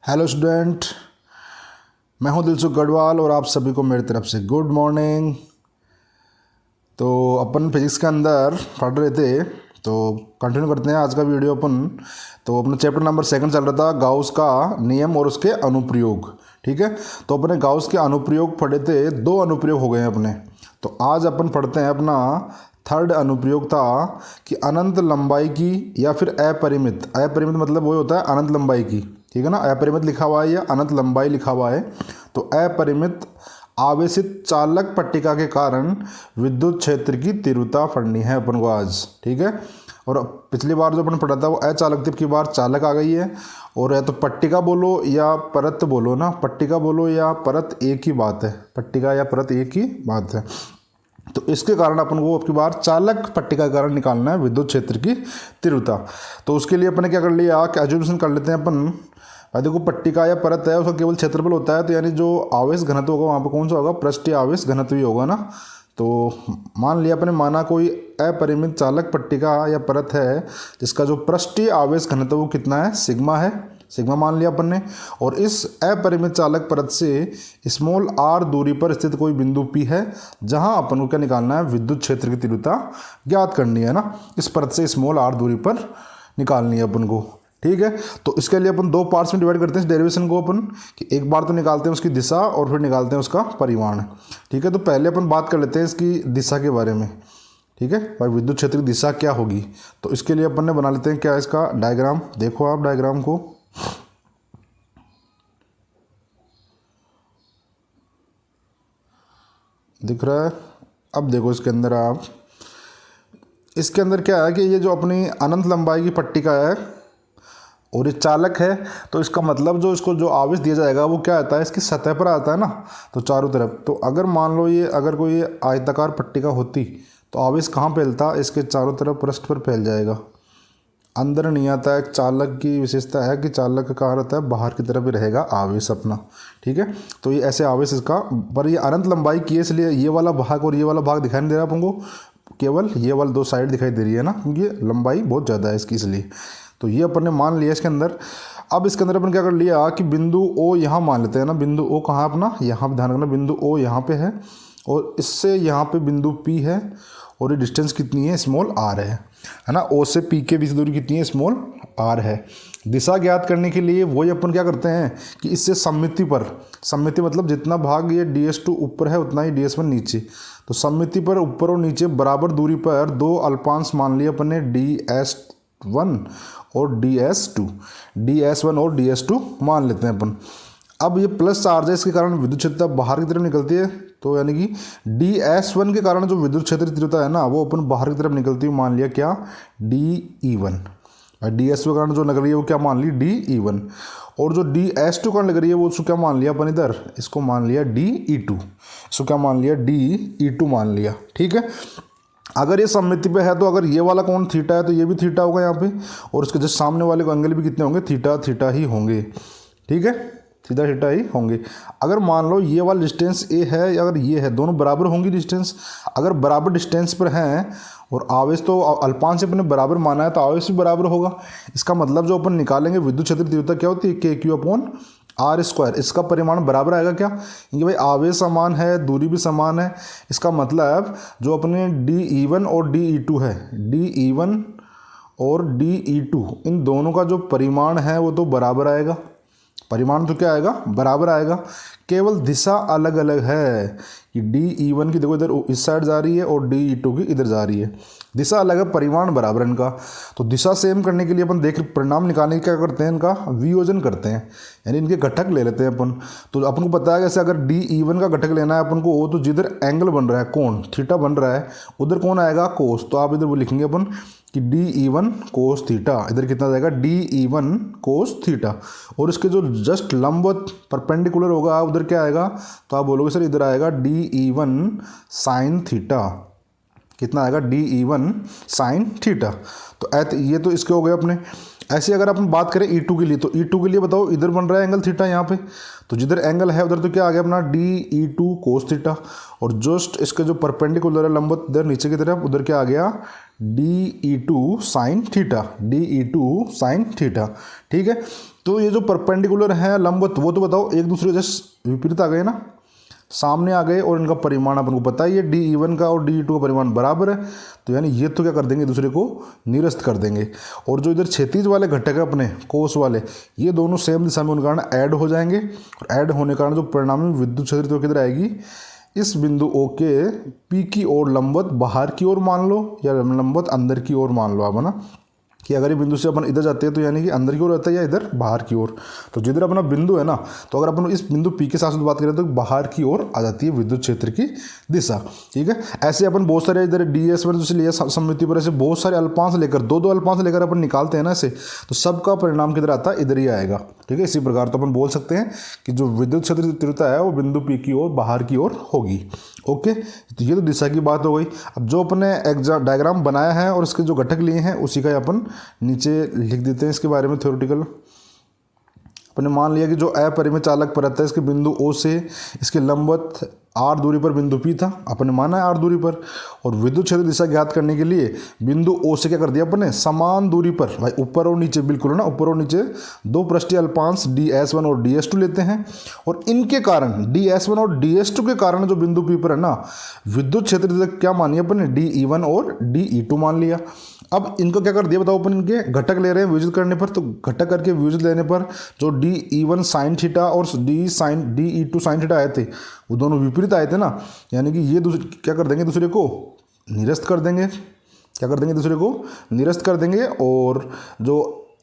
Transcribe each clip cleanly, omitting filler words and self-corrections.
Hello student, मैं हूं दिलसुख गढ़वाल और आप सभी को मेरी तरफ से गुड मॉर्निंग। तो अपन फिजिक्स के अंदर पढ़ रहे थे, तो कंटिन्यू करते हैं आज का वीडियो अपन। तो अपना चैप्टर नंबर 2 चल रहा था, गाउस का नियम और उसके अनुप्रयोग। ठीक है, तो अपने गाउस के अनुप्रयोग पढ़े थे, 2 अनुप्रयोग हो गए हैं अपने। तो आज अपन पढ़ते हैं अपना 3rd अनुप्रयोग था कि अनंत लंबाई की या फिर अपरिमित। अपरिमित मतलब वो होता है अनंत लंबाई की, ठीक है ना। अपरिमित लिखा हुआ है या अनंत लंबाई लिखा हुआ है, तो अपरिमित आवेशित चालक पट्टिका के कारण विद्युत क्षेत्र की तीव्रता पढ़नी है अपन को आज। ठीक है, और पिछली बार जो अपन पढ़ा था वो अचालक थी, की बार चालक आ गई है। और या तो पट्टिका बोलो या परत बोलो ना, पट्टिका बोलो या परत एक ही बात है, पट्टिका या परत एक ही बात है। तो इसके कारण अपन को अब की बार चालक पट्टिका के कारण निकालना है विद्युत क्षेत्र की तीव्रता। तो उसके लिए अपन ने क्या कर लिया कि एजुकेशन कर लेते हैं अपन। देखो पट्टिका या परत है, उसका केवल क्षेत्रफल होता है, तो यानी जो आवेश घनत्व होगा वहाँ पर कौन सा होगा, पृष्ठीय आवेश घनत्व ही होगा ना। तो मान लिया अपने, माना कोई अपरिमित चालक पट्टिका या परत है जिसका जो पृष्ठीय आवेश घनत्व वो कितना है, सिग्मा है, सिग्मा मान लिया अपन ने। और इस अपरिमित चालक परत से स्मॉल r दूरी पर स्थित कोई बिंदु P है जहां अपन को क्या निकालना है, विद्युत क्षेत्र की तीव्रता ज्ञात करनी है ना। इस परत से स्मॉल r दूरी पर निकालनी है अपन को। ठीक है, तो इसके लिए अपन 2 पार्ट्स में डिवाइड करते हैं इस डेरिवेशन को अपन, कि एक बार तो निकालते हैं उसकी दिशा और फिर निकालते हैं उसका परिमाण। ठीक है, तो पहले अपन बात कर लेते हैं इसकी दिशा के बारे में। ठीक है भाई, विद्युत क्षेत्र की दिशा क्या होगी, तो इसके लिए अपन ने बना लेते हैं क्या, इसका डायग्राम। देखो आप डायग्राम को, दिख रहा है। अब देखो इसके अंदर आप, इसके अंदर क्या है कि ये जो अपनी अनंत लंबाई की पट्टिका है और ये चालक है, तो इसका मतलब जो इसको जो आवेश दिया जाएगा वो क्या आता है, इसकी सतह पर आता है ना, तो चारों तरफ। तो अगर मान लो ये, अगर कोई आयताकार पट्टिका होती तो आवेश कहाँ फैलता, इसके चारों तरफ पृष्ठ पर फैल जाएगा, अंदर नहीं आता है। चालक की विशेषता है कि चालक का कहाँ रहता है, बाहर की तरफ ही रहेगा आवेश अपना। ठीक है, तो ये ऐसे आवेश इसका, पर ये अनंत लंबाई की है इसलिए ये वाला भाग और ये वाला भाग दिखाई नहीं दे रहा अपन को, केवल ये वाला 2 साइड दिखाई दे रही है ना, क्योंकि ये लंबाई बहुत ज़्यादा है इसकी, इसलिए। तो ये अपन ने मान लिया इसके अंदर। अब इसके अंदर अपन क्या कर लिया कि बिंदु ओ यहाँ मान लेते हैं ना। बिंदु ओ कहाँ अपना, यहाँ पर ध्यान रखना, बिंदु ओ यहाँ पे है और इससे यहाँ पे बिंदु पी है, और ये डिस्टेंस कितनी है, स्मॉल आर है ना। ओ से पी के बीच दूरी कितनी है, स्मॉल आर है। दिशा ज्ञात करने के लिए वही अपन क्या करते हैं कि इससे सममिति पर, सममिति मतलब जितना भाग ये ds2 ऊपर है उतना ही ds1 नीचे, तो सममिति पर ऊपर और नीचे बराबर दूरी पर 2 अल्पांश मान लिए अपन ने, ds1 और ds1 और ds2 मान लेते हैं अपन। अब ये प्लस चार्ज है, इसके कारण विद्युत क्षेत्र बाहर की तरफ निकलती है, तो यानी कि ds1 के कारण जो विद्युत क्षेत्र तीव्रता है ना वो अपन बाहर की तरफ निकलती हुई मान लिया क्या, de1। ds2 के कारण जो लग रही है वो क्या मान ली, de1। और जो ds2 के कारण लग रही है वो उसको क्या मान लिया अपन इधर, इसको मान लिया de2, इसको क्या मान लिया, de2 मान लिया। ठीक है, अगर ये सममिति पे है तो अगर ये वाला कोण थीटा है तो ये भी थीटा होगा यहाँ पे, और इसके जस्ट सामने वाले को एंगल भी कितने होंगे, थीटा थीटा ही होंगे। ठीक है, थीटा थीटा ही होंगे। अगर मान लो ये वाला डिस्टेंस ए है या अगर ये है, दोनों बराबर होंगी डिस्टेंस। अगर बराबर डिस्टेंस पर हैं और आवेश तो अल्पांश से अपने बराबर माना है तो आवेश भी बराबर होगा। इसका मतलब जो अपन निकालेंगे विद्युत क्षेत्र तीव्रता क्या होती है, KQ/r²। इसका परिमाण बराबर आएगा क्या, क्योंकि भाई आवेश समान है, दूरी भी समान है। इसका मतलब जो अपने de1 और de2 है, de1 और de2 इन दोनों का जो परिमाण है वो तो बराबर आएगा। परिमाण तो क्या आएगा, बराबर आएगा, केवल दिशा अलग अलग है कि de1 की देखो इधर इस साइड जा रही है और de2 की इधर जा रही है, दिशा अलग है, परिमाण बराबर है इनका। तो दिशा सेम करने के लिए अपन देख परिणाम निकालने क्या करते हैं, इनका वियोजन करते हैं, यानी इनके घटक ले लेते हैं अपन। तो अपन को पता है कैसे, अगर de1 का घटक लेना है अपन को, वो तो जिधर एंगल बन रहा है, कोण थीटा बन रहा है, उधर कौन आएगा, कोस। तो आप इधर वो लिखेंगे अपन कि de1 कोस थीटा, इधर कितना जाएगा, de1 कोस थीटा। और इसके जो जस्ट लंबवत परपेंडिकुलर होगा उधर क्या आएगा, तो आप बोलोगे सर इधर आएगा de1 साइन थीटा। कितना आएगा, de1 साइन थीटा। तो ये तो इसके हो गए अपने। ऐसे अगर अपन बात करें E2 के लिए, तो E2 के लिए बताओ इधर बन रहा है एंगल थीटा यहाँ पे, तो जिधर एंगल है उधर तो क्या आ गया अपना DE2 कोस थीटा, और जस्ट इसके जो परपेंडिकुलर है लंबवत इधर नीचे की तरफ, उधर क्या आ गया DE2 sine theta, DE2 sine theta. ठीक है, तो ये जो परपेंडिकुलर है लंबवत वो तो बताओ एक दूसरे के जस्ट विपरीत आ गए ना, सामने आ गए, और इनका परिमाण अपन को पता ही है DE1 का और DE2 का परिमाण बराबर है, तो यानी ये तो क्या कर देंगे दूसरे को निरस्त कर देंगे। और जो इधर क्षैतिज वाले घटक है अपने कोस वाले, ये दोनों सेम दिशा में उनके कारण ऐड हो जाएंगे, और ऐड होने के कारण जो परिणामी विद्युत क्षेत्र तो किधर आएगी, इस बिंदु O के P की ओर लंबवत बाहर की ओर मान लो, या लंबवत अंदर की ओर मान लो आप, है ना, कि अगर ये बिंदु से अपन इधर जाते हैं तो यानी कि अंदर की ओर रहता है या इधर बाहर की ओर, तो जिधर अपना बिंदु है ना, तो अगर अपन इस बिंदु P के साथ बात करें तो बाहर की ओर आ जाती है विद्युत क्षेत्र की दिशा। ठीक है, ऐसे अपन बहुत सारे इधर DS1 जैसे लिया सममिति पर, ऐसे बहुत सारे अल्पांश लेकर दो अल्पांश लेकर अपन निकालते हैं ना ऐसे, तो सबका परिणाम किधर आता है, इधर ही आएगा। ठीक है, इसी प्रकार तो अपन बोल सकते हैं कि जो विद्युत क्षेत्र की तीव्रता है वो बिंदु P की ओर बाहर की ओर होगी। ओके, तो ये तो दिशा की बात हो गई। अब जो अपने एग्जाम डायग्राम बनाया है और इसके जो घटक लिए हैं उसी का अपन नीचे लिख देते हैं इसके बारे में थ्योरेटिकल। अपने मान लिया कि जो अपरिमेय चालक परत है इसके बिंदु O से इसके लंबवत r दूरी पर बिंदु P था, अपने माना है r दूरी पर, और विद्युत क्षेत्र दिशा ज्ञात करने के लिए बिंदु O से क्या कर दिया अपने, समान दूरी पर, भाई ऊपर और नीचे बिल्कुल ना, ऊपर और नीचे दो पृष्ठीय अल्पांश DS1 और DS2 लेते हैं, और इनके कारण DS1 और DS2 के कारण जो बिंदु P पर है ना, विद्युत क्षेत्र दिशा क्या मानी अपने, DE1 और DE2 मान लिया। अब इनको क्या कर दिया बताओ, अपन इनके घटक ले रहे हैं वियोजित करने पर, तो घटक करके वियोजित लेने पर जो DE1 साइन थीटा और DE2 साइन थीटा आए थे वो दोनों विपरीत आए थे ना, यानी कि ये क्या कर देंगे दूसरे को निरस्त कर देंगे, क्या कर देंगे दूसरे को निरस्त कर देंगे। और जो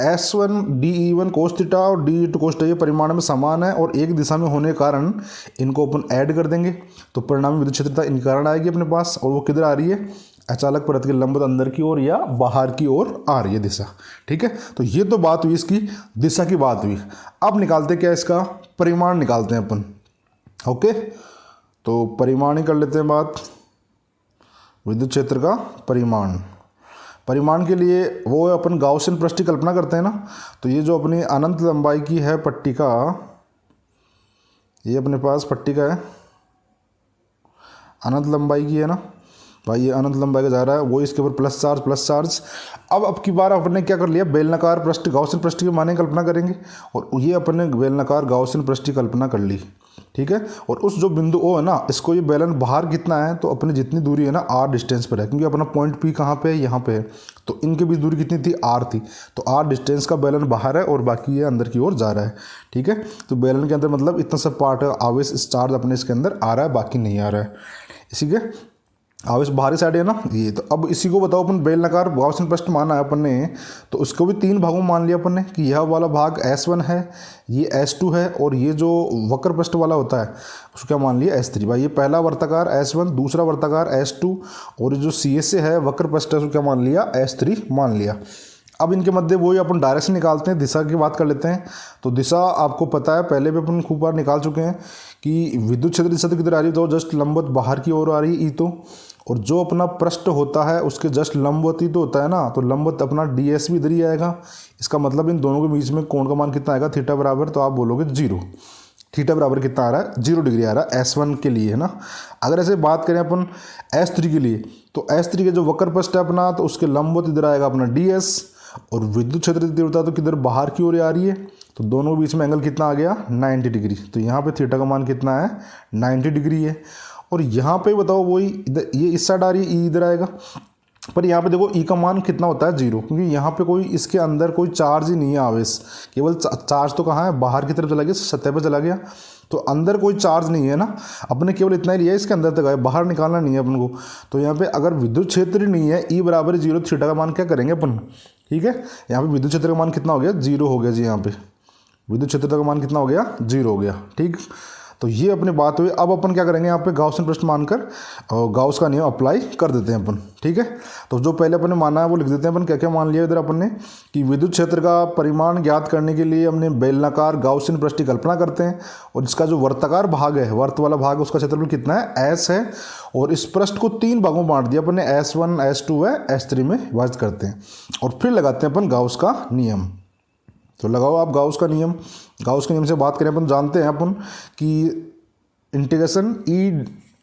S1 DE1 कोस थीटा और DE2 कोस थीटा ये परिमाण में समान है और एक दिशा में होने के कारण इनको अपन ऐड कर देंगे, तो परिणामी विद्युत क्षेत्रता इनके कारण आएगी अपने पास, और वो किधर आ रही है, अचालक परत के लंबवत अंदर की ओर या बाहर की ओर आ रही है दिशा। ठीक है, तो ये तो बात हुई इसकी दिशा की बात हुई। अब निकालते क्या, इसका परिमाण निकालते हैं अपन। ओके, तो परिमाण ही कर लेते हैं बात, विद्युत क्षेत्र का परिमाण। परिमाण के लिए वो अपन गाउसियन पृष्ठ की कल्पना करते हैं ना, तो ये जो अपनी अनंत लंबाई की है पट्टिका, ये अपने पास पट्टिका है अनंत लंबाई की है ना भाई, ये अनंत लंबाई का जा रहा है, वो इसके ऊपर प्लस चार्ज। अब की बार अपने क्या कर लिया, बेलनाकार पृष्ठ गाउसियन पृष्ठ की माने कल्पना करेंगे, और ये अपने बेलनाकार गाउसियन पृष्ठ की कल्पना कर ली। ठीक है, और उस जो बिंदु O है ना, इसको ये बेलन बाहर कितना है, तो अपनी जितनी दूरी है ना r डिस्टेंस पर है, क्योंकि अपना पॉइंट P कहाँ पे है, यहाँ पे है, तो इनके बीच दूरी कितनी थी, r थी, तो r डिस्टेंस का बेलन बाहर है और बाकी ये अंदर की ओर जा रहा है। ठीक है, तो बेलन के अंदर मतलब इतना सा पार्ट आवेश चार्ज अपने इसके अंदर आ रहा है, बाकी नहीं आ रहा है, इसी के आवेश बाहरी साइड है ना ये। तो अब इसी को बताओ अपन बेलनाकार गाउसियन पृष्ठ माना है अपन ने, तो उसको भी तीन भागों में मान लिया अपन ने कि यह वाला भाग S1 है, ये S2 है, और ये जो वक्र पृष्ठ वाला होता है उसको क्या मान लिया S3। भाई ये पहला वर्ताकार S1, दूसरा वर्ताकार S2, और ये जो CSA है वक्र पृष्ठ है उसको क्या मान लिया, S3 मान लिया। अब इनके मध्य वही अपन डायरेक्शन निकालते हैं, दिशा की बात कर लेते हैं। तो दिशा आपको पता है, पहले भी अपन खूब बार निकाल चुके हैं कि विद्युत क्षेत्र दिशा तो किधर आ रही है, तो जस्ट लंबवत बाहर की ओर आ रही है E तो, और जो अपना पृष्ठ होता है उसके जस्ट लंबवत ही तो होता है ना, तो लंबवत अपना DS भी इधर ही आएगा। इसका मतलब इन दोनों के बीच में कोण का मान कितना आएगा, थीटा बराबर, तो आप बोलोगे 0। थीटा बराबर कितना आ रहा है, 0 डिग्री आ रहा है S1 के लिए, है ना। अगर ऐसे बात करें अपन S3 के लिए, तो S3 के जो वक्र पृष्ठ है अपना, तो उसके लंबवत इधर आएगा अपना DS, और विद्युत क्षेत्र की तीव्रता तो किधर बाहर की ओर आ रही है, तो दोनों बीच में एंगल कितना आ गया, 90 डिग्री। तो यहाँ पे थीटा का मान कितना है, 90 डिग्री है। और यहाँ पे बताओ वही ये इस साइड आ रही है, E इधर आएगा, पर यहाँ पे देखो E का मान कितना होता है 0, क्योंकि यहाँ पे कोई इसके अंदर कोई चार्ज ही नहीं है, आवेश केवल चार्ज तो कहाँ है, बाहर की तरफ चला गया, सतह पर चला गया, तो अंदर कोई चार्ज नहीं है ना, अपने केवल इतना ही लिया इसके अंदर तक आए, बाहर निकालना नहीं है अपन को। तो यहाँ पे अगर विद्युत क्षेत्र नहीं है, E बराबर 0, थीटा का मान क्या करेंगे अपन। ठीक है, यहाँ पे विद्युत क्षेत्र का मान कितना हो गया, 0 हो गया जी। यहाँ पे विद्युत क्षेत्र का मान कितना हो गया, 0 हो गया। ठीक, तो ये अपनी बात हुई। अब अपन क्या करेंगे यहाँ पे गाउसियन प्रश्न मानकर और गाउस का नियम अप्लाई कर देते हैं अपन, ठीक है। तो जो पहले अपन ने माना है वो लिख देते हैं अपन। क्या क्या मान लिया इधर अपन ने कि विद्युत क्षेत्र का परिमाण ज्ञात करने के लिए हमने बेलनाकार गाउसियन पृष्ठ की कल्पना करते हैं, और इसका जो वर्ताकार भाग है, वर्त वाला भाग, उसका क्षेत्रफल कितना है, एस है। और इस पृष्ठ को 3 भागों में बांट दिया अपन ने, S1 S2 है, S3 में विभाजित करते हैं, और फिर लगाते हैं अपन गाउस का नियम। तो लगाओ आप गाउस का नियम। गाउस के नियम से बात करें अपन जानते हैं अपन कि इंटीग्रेशन ई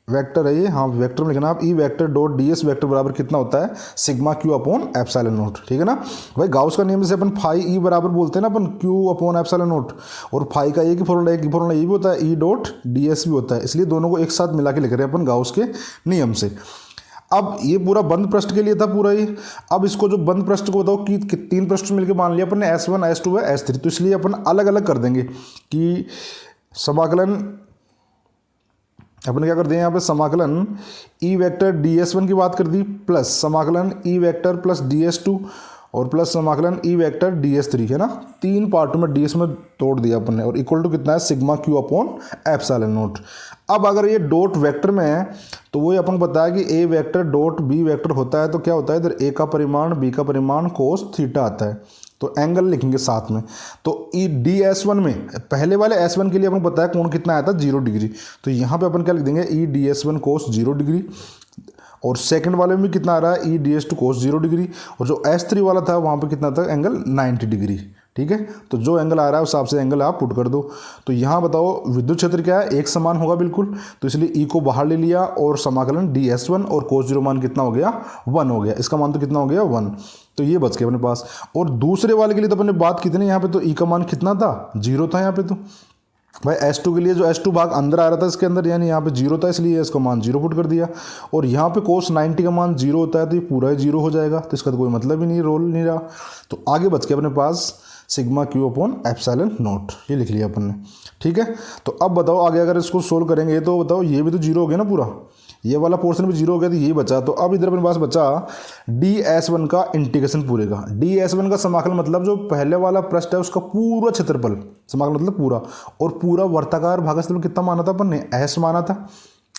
वेक्टर है ये, हाँ वेक्टर में लिखना आप, E vector dot ds vector बराबर कितना होता है, sigma q upon epsilon naught, ठीक है ना भाई। गाउस का नियम से अपन फाई ई बराबर बोलते हैं ना अपन, q अपॉन एप्सिलॉन नोट, और फाई का एक ही फॉर्मूला ये भी होता है, ई डॉट ds भी होता है, इसलिए दोनों को एक साथ मिला के लिख रहे हैं अपन गाउस के नियम से। अब ये पूरा बंद पृष्ठ के लिए था पूरा ये। अब इसको जो बंद पृष्ठ को बताओ कि 3 पृष्ठ मिलकर मान लिया अपन ने, S1 S2 है, S3, तो इसलिए अपन अलग अलग कर देंगे कि समाकलन अपन क्या कर दें यहाँ पे, समाकलन ई वेक्टर ds1 की बात कर दी, प्लस समाकलन ई वेक्टर प्लस ds2 और प्लस समाकलन ई वेक्टर ds3, है ना। 3 पार्टों में ds में तोड़ दिया अपन ने, और इक्वल टू कितना है, sigma q upon epsilon naught. अब अगर ये डॉट वेक्टर में है तो वो अपन बताया कि a vector dot b vector होता है, तो क्या होता है इधर a का परिमाण b का परिमाण कोस थीटा आता है, तो एंगल लिखेंगे साथ में। तो ई ds1 में पहले वाले s1 के लिए अपन बताया कोण कितना आया था, 0 डिग्री, तो यहाँ पे अपन क्या लिख देंगे, ई ds1 कोस 0 डिग्री, और सेकंड वाले में कितना आ रहा है, ई ds2 कोस 0 डिग्री, और जो S3 वाला था वहाँ पे कितना था एंगल, 90 डिग्री, ठीक है। तो जो एंगल आ रहा है उस हिसाब से एंगल आप पुट कर दो। तो यहाँ बताओ विद्युत क्षेत्र क्या है, एक समान होगा बिल्कुल, तो इसलिए ई को बाहर ले लिया, और समाकलन ds1 और कोस 0 मान कितना हो गया, 1 हो गया, इसका मान तो कितना हो गया, 1, तो ये बच गया अपने पास। और दूसरे वाले के लिए तो अपने बात कितनी, यहाँ पे तो ई का मान कितना था, 0 था यहाँ पे। तो भाई S2 के लिए जो S2 भाग अंदर आ रहा था इसके अंदर, यानी यहाँ पे 0 था, इसलिए इसका मान 0 पुट कर दिया, और यहाँ पे कोस 90 का मान 0 होता है, तो ये पूरा ही 0 हो जाएगा, तो इसका तो कोई मतलब ही नहीं, रोल नहीं रहा। तो आगे बच गया अपने पास sigma q upon epsilon naught, ये लिख लिया अपन ने, ठीक है। तो अब बताओ आगे अगर इसको सोल्व करेंगे तो बताओ ये भी तो 0 हो गया ना, पूरा ये वाला पोर्शन भी 0 हो गया, तो ये बचा। तो अब इधर अपने पास बचा ds1 का इंटीग्रेशन पूरे का। ds1 का समाकलन मतलब जो पहले वाला पृष्ठ है उसका पूरा क्षेत्रफल, समाकलन मतलब पूरा, और पूरा वर्ताकार भाग क्षेत्रफल कितना माना था अपन ने, s माना था,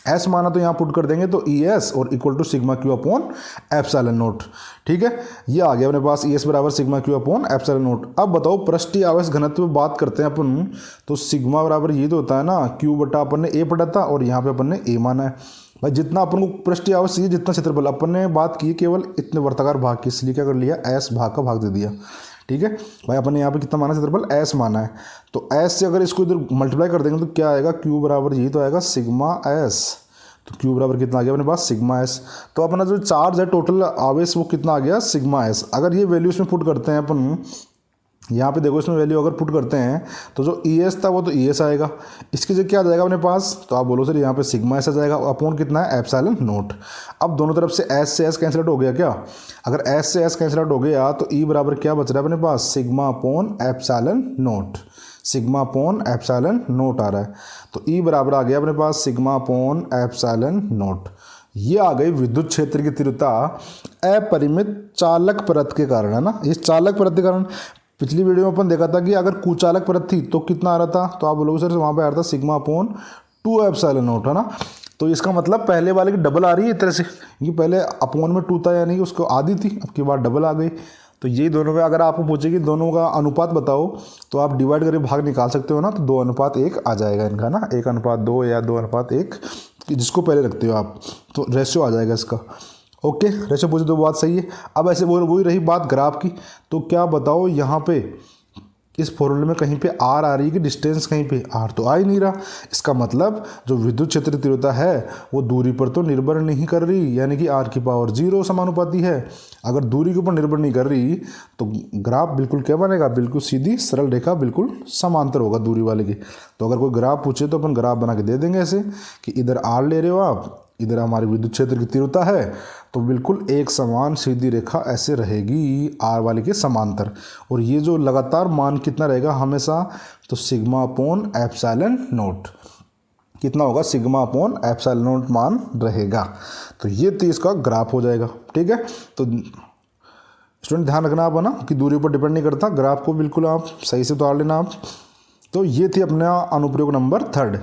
s माना, तो यहाँ पुट कर देंगे तो es और equal to sigma q upon epsilon naught, ठीक है। ये आ गया अपने पास es बराबर sigma q upon epsilon naught. अब बताओ पृष्ठीय आवेश घनत्व बात करते हैं अपन, तो सिग्मा बराबर ये तो होता है ना, q बटा अपन ने a पढ़ा था, और यहाँ पे अपन ने a माना है। भाई जितना अपन को पृष्ठीय आवेश चाहिए, जितना क्षेत्रफल, अपन ने बात की केवल इतने वर्ताकार भाग की, इसलिए क्या कर लिया, s भाग का भाग दे दिया, ठीक है। भाई अपन ने यहाँ पे कितना माना, क्षेत्रफल s माना है, तो s से अगर इसको इधर मल्टीप्लाई कर देंगे तो क्या आएगा, q बराबर यही तो आएगा सिग्मा s, तो q बराबर कितना आ गया अपने पास, सिग्मा s। तो अपना जो चार्ज है टोटल आवेश वो कितना आ गया, सिग्मा s। अगर ये वैल्यू इसमें पुट करते हैं अपन, यहाँ पे देखो इसमें वैल्यू अगर पुट करते हैं तो जो ES था वो तो ES आएगा, इसकी जगह क्या आ जाएगा अपने पास, तो आप बोलो सर यहाँ पे सिग्मा S आ जाएगा, अपॉन कितना है, एप्सिलॉन नोट। अब दोनों तरफ से S से S कैंसिल आउट हो गया क्या, अगर S से S कैंसिल आउट हो गया तो E बराबर क्या बच रहा है अपने पास, sigma upon epsilon naught, sigma upon epsilon naught आ रहा है। तो E बराबर आ गया अपने पास सिग्मा अपॉन एप्सिलॉन नोट। ये आ गई विद्युत क्षेत्र की तीव्रता अपरिमित चालक परत के कारण, है ना। इस चालक परत के कारण पिछली वीडियो में अपन देखा था कि अगर कुचालक परत थी तो कितना आ रहा था, तो आप बोलोगे सर वहाँ पे आ रहा था सिग्मा अपॉन 2 एप्सिलॉन नोट, है ना। तो इसका मतलब पहले वाले की डबल आ रही है एक तरह से, ये पहले अपॉन में 2 था, यानी कि उसको आधी थी, अब की बार डबल आ गई। तो यही दोनों में अगर आपको पूछे कि दोनों का अनुपात बताओ, तो आप डिवाइड करके भाग निकाल सकते हो ना, तो 2:1 आ जाएगा इनका ना, 1:2 या 2:1, जिसको पहले रखते हो आप, तो रेशियो आ जाएगा इसका। ओके, रेशियो पूछे तो बात सही है। अब ऐसे वही रही बात ग्राफ की, तो क्या बताओ यहाँ पे इस फॉर्मूले में कहीं पे आर आ रही है कि डिस्टेंस, कहीं पे आर तो आ ही नहीं रहा। इसका मतलब जो विद्युत क्षेत्र तीव्रता है वो दूरी पर तो निर्भर नहीं कर रही, यानी कि r की पावर 0 समानुपाती है। अगर दूरी के ऊपर निर्भर नहीं कर रही तो ग्राफ बिल्कुल क्या बनेगा, बिल्कुल सीधी सरल रेखा, बिल्कुल समांतर होगा दूरी वाले की। तो अगर कोई ग्राफ पूछे तो अपन ग्राफ बना के दे देंगे ऐसे कि इधर आर ले रहे हो आप, इधर हमारी विद्युत क्षेत्र की तीव्रता है, तो बिल्कुल एक समान सीधी रेखा ऐसे रहेगी आर वाले के समांतर। और ये जो लगातार मान कितना रहेगा हमेशा, तो सिग्मा अपॉन एप्सिलॉन नोट कितना होगा, सिग्मा अपॉन एप्सिलॉन नोट मान रहेगा। तो ये 30 का ग्राफ हो जाएगा, ठीक है। तो स्टूडेंट ध्यान रखना आप, है ना, कि दूरी पर डिपेंड नहीं करता, ग्राफ को बिल्कुल आप सही से उतार लेना आप। तो ये थी अपना अनुप्रयोग नंबर 3।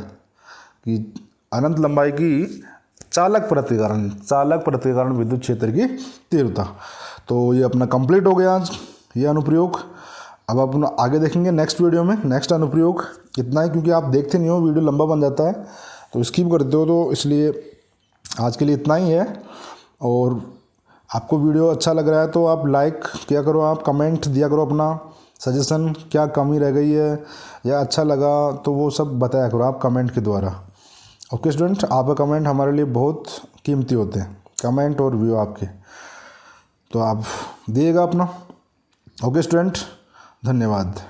कि अनंत लंबाई की चालक प्रतिकरण विद्युत क्षेत्र की तीव्रता। तो ये अपना कंप्लीट हो गया आज ये अनुप्रयोग। अब अपन आगे देखेंगे नेक्स्ट वीडियो में नेक्स्ट अनुप्रयोग। इतना ही, क्योंकि आप देखते नहीं हो वीडियो लंबा बन जाता है तो स्किप करते हो, तो इसलिए आज के लिए इतना ही है। और आपको वीडियो अच्छा लग रहा है तो आप लाइक किया करो, आप कमेंट दिया करो अपना सजेशन, क्या कमी रह गई है या अच्छा लगा तो वो सब बताया करो आप कमेंट के द्वारा। ओके स्टूडेंट, आपका कमेंट हमारे लिए बहुत कीमती होते हैं, कमेंट और व्यू आपके, तो आप दिएगा अपना। ओके स्टूडेंट, धन्यवाद।